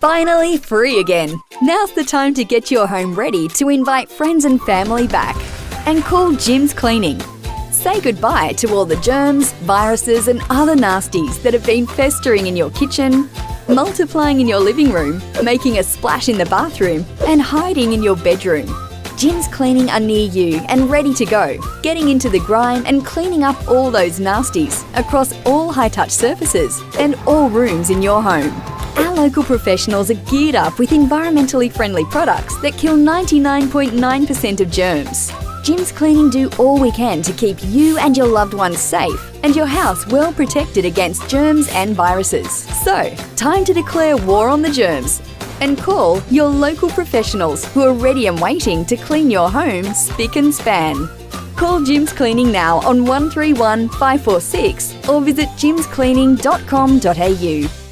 Finally free again! Now's the time to get your home ready to invite friends and family back. And call Jim's Cleaning. Say goodbye to all the germs, viruses and other nasties that have been festering in your kitchen, multiplying in your living room, making a splash in the bathroom and hiding in your bedroom. Jim's Cleaning are near you and ready to go, getting into the grind and cleaning up all those nasties across all high-touch surfaces and all rooms in your home. Our local professionals are geared up with environmentally friendly products that kill 99.9% of germs. Jim's Cleaning do all we can to keep you and your loved ones safe and your house well protected against germs and viruses. So, time to declare war on the germs and call your local professionals who are ready and waiting to clean your home spick and span. Call Jim's Cleaning now on 131 546 or visit jimscleaning.com.au.